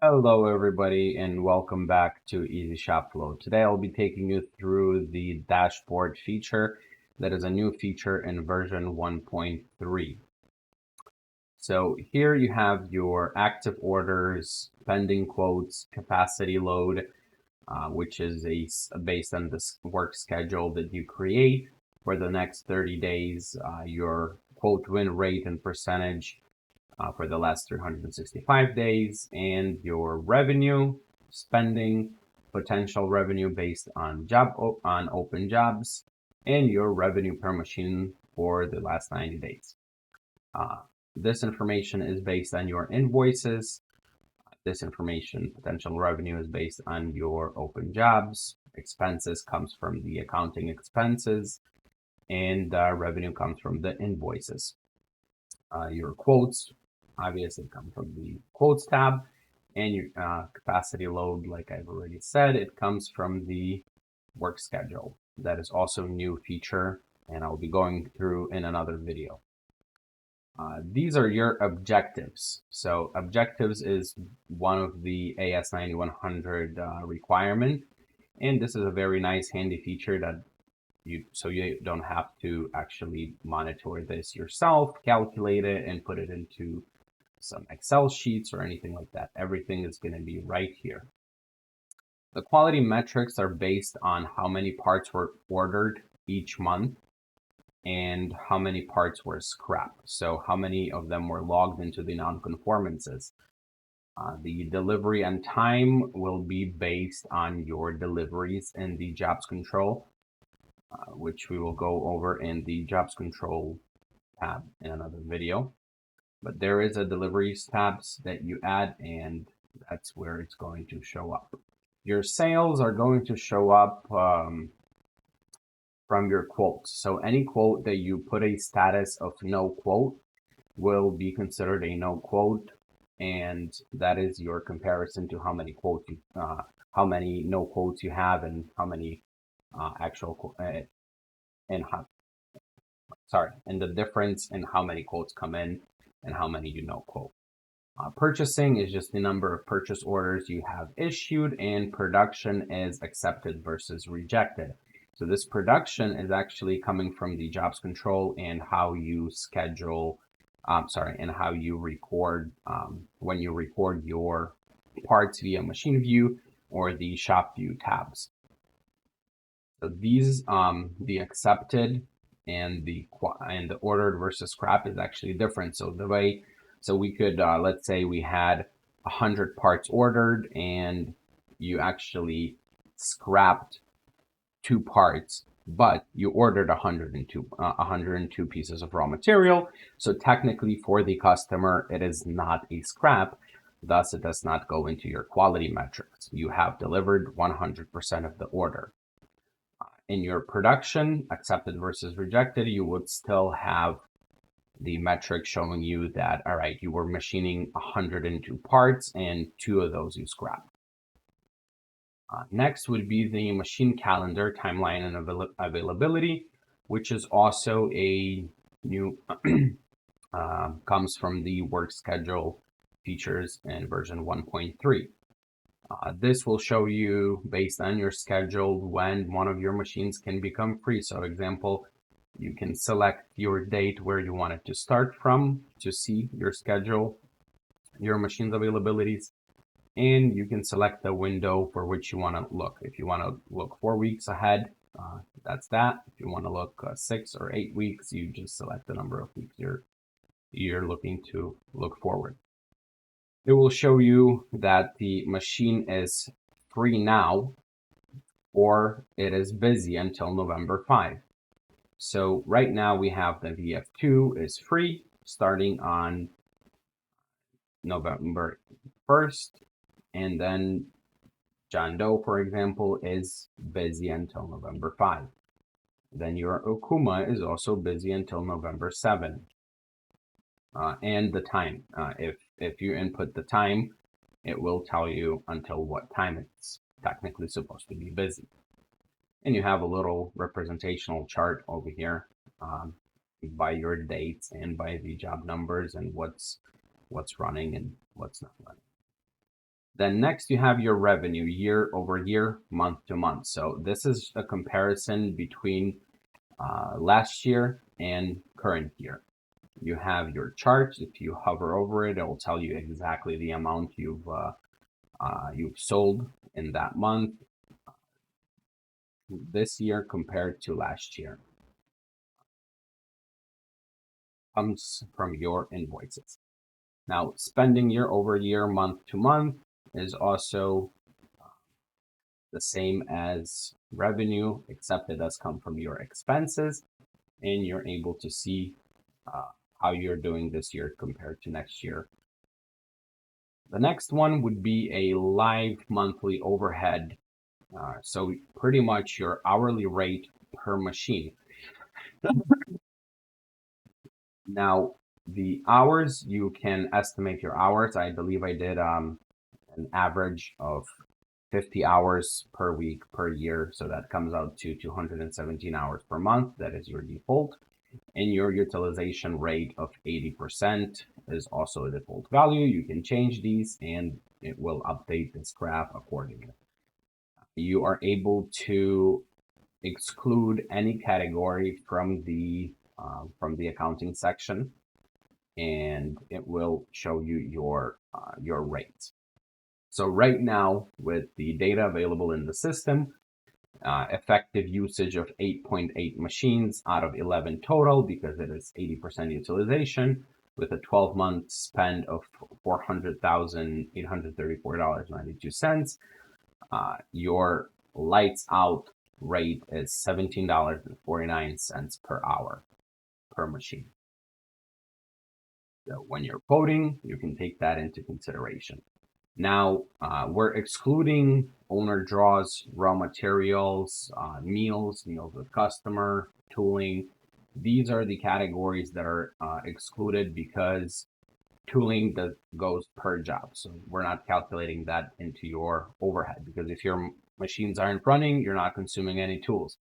Hello everybody and welcome back to EzShopFlow. Today I'll be taking you through the dashboard feature that is a new feature in version 1.3. So here you have your active orders, pending quotes, capacity load, which is based on this work schedule that you create for the next 30 days, your quote win rate and percentage, for the last 365 days, and your revenue, spending, potential revenue based on open jobs, and your revenue per machine for the last 90 days. This information is based on your invoices. This information, potential revenue, is based on your open jobs. Expenses comes from the accounting expenses, and revenue comes from the invoices. Your quotes obviously come from the quotes tab, and your capacity load, like I've already said, it comes from the work schedule. That is also a new feature, and I'll be going through in another video. These are your objectives. So objectives is one of the AS9100 requirement, and this is a very nice handy feature that you don't have to actually monitor this yourself, calculate it, and put it into some Excel sheets or anything like that. Everything is going to be right here. The quality metrics are based on how many parts were ordered each month and how many parts were scrapped. So how many of them were logged into the non-conformances. The delivery and time will be based on your deliveries in the jobs control, which we will go over in the jobs control tab in another video. But there is a deliveries tabs that you add, and that's where it's going to show up. Your sales are going to show up from your quotes. So any quote that you put a status of no quote will be considered a no quote, and that is your comparison to how many quotes you, how many no quotes you have, and how many actual and how and the difference in how many quotes come in and how many you no quote. Purchasing is just the number of purchase orders you have issued, and production is accepted versus rejected. So this production is actually coming from the jobs control and how you schedule, and how you record, when you record your parts via machine view or the shop view tabs. So these, the accepted and the ordered versus scrap is actually different. So the way, so we could, let's say we had 100 parts ordered and you actually scrapped 2 parts, but you ordered 102 pieces of raw material. So technically for the customer, it is not a scrap. Thus, it does not go into your quality metrics. You have delivered 100% of the order. In your production, accepted versus rejected, you would still have the metric showing you that, all right, you were machining 102 parts and 2 of those you scrapped. Next would be the machine calendar, timeline, and availability, which is also a new, comes from the work schedule features in version 1.3. This will show you, based on your schedule, when one of your machines can become free. So example, you can select your date where you want it to start from to see your schedule, your machine's availabilities, and you can select the window for which you want to look. If you want to look 4 weeks ahead, that's that. If you want to look 6 or 8 weeks, you just select the number of weeks you're looking to look forward. It will show you that the machine is free now or it is busy until November 5. So right now we have the VF2 is free starting on November 1st, and then John Doe, for example, is busy until November 5. Then your Okuma is also busy until November 7. And the time. If you input the time, it will tell you until what time it's technically supposed to be busy. And you have a little representational chart over here, by your dates and by the job numbers and what's running and what's not running. Then next you have your revenue year over year, month to month. So this is a comparison between last year and current year. You have your charts. If you hover over it, it will tell you exactly the amount you've sold in that month this year compared to last year. Comes from your invoices. Now, spending year over year, month to month is also the same as revenue, except it does come from your expenses, and you're able to see how you're doing this year compared to next year. The next one would be a live monthly overhead. So pretty much your hourly rate per machine. Now, the hours, you can estimate your hours. I believe I did an average of 50 hours per week per year. So that comes out to 217 hours per month. That is your default. And your utilization rate of 80% is also a default value. You can change these and it will update this graph accordingly. You are able to exclude any category from the accounting section, and it will show you your rates. So right now, with the data available in the system, effective usage of 8.8 machines out of 11 total, because it is 80% utilization, with a 12-month spend of $400,834.92. Your lights out rate is $17.49 per hour per machine. So when you're quoting, you can take that into consideration. Now, we're excluding owner draws, raw materials, meals with customer, tooling. These are the categories that are excluded because tooling goes per job. So we're not calculating that into your overhead, because if your machines aren't running, you're not consuming any tools.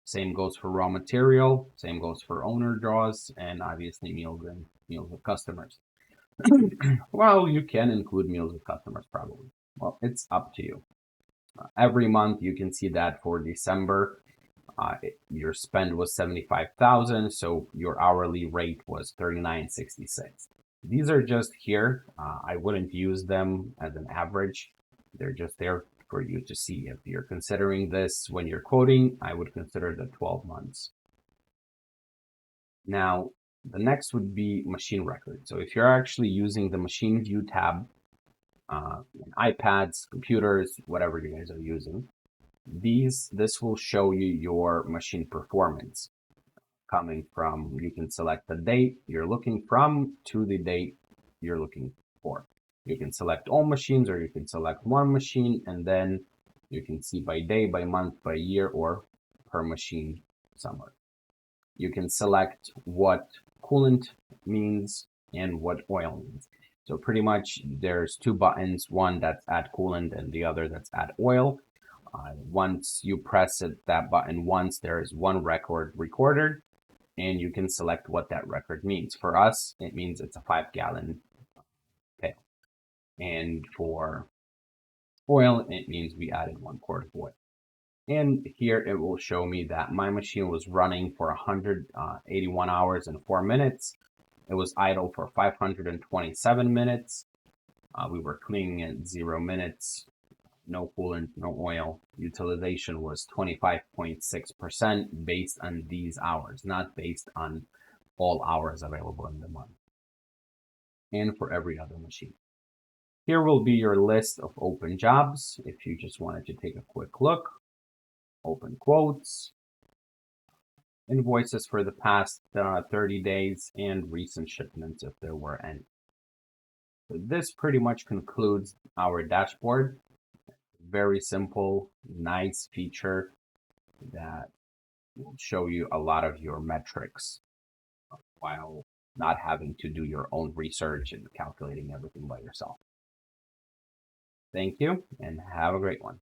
Same goes for raw material, same goes for owner draws, and obviously meals with customers. Well, you can include meals with customers probably. Well, it's up to you. Every month you can see that for December, your spend was 75,000, so your hourly rate was 39.66. These are just here. I wouldn't use them as an average. They're just there for you to see. If you're considering this when you're quoting, I would consider the 12 months. Now, the next would be machine record. So if you're actually using the machine view tab, iPads, computers, whatever you guys are using, this will show you your machine performance coming from. You can select the date you're looking from to the date you're looking for. You can select all machines, or you can select one machine, and then you can see by day, by month, by year, or per machine summary. You can select what coolant means and what oil means. So pretty much there's two buttons, one that's add coolant and the other that's add oil. Once you press that button once, there is one record recorded, and you can select what that record means. For us, it means it's a 5-gallon pail. And for oil, it means we added 1 quart of oil. And here it will show me that my machine was running for 181 hours and 4 minutes. It was idle for 527 minutes. We were cleaning at 0 minutes. No coolant, no oil. Utilization was 25.6% based on these hours, not based on all hours available in the month. And for every other machine. Here will be your list of open jobs. If you just wanted to take a quick look, open quotes, invoices for the past 30 days, and recent shipments if there were any. So this pretty much concludes our dashboard. Very simple, nice feature that will show you a lot of your metrics while not having to do your own research and calculating everything by yourself. Thank you, and have a great one.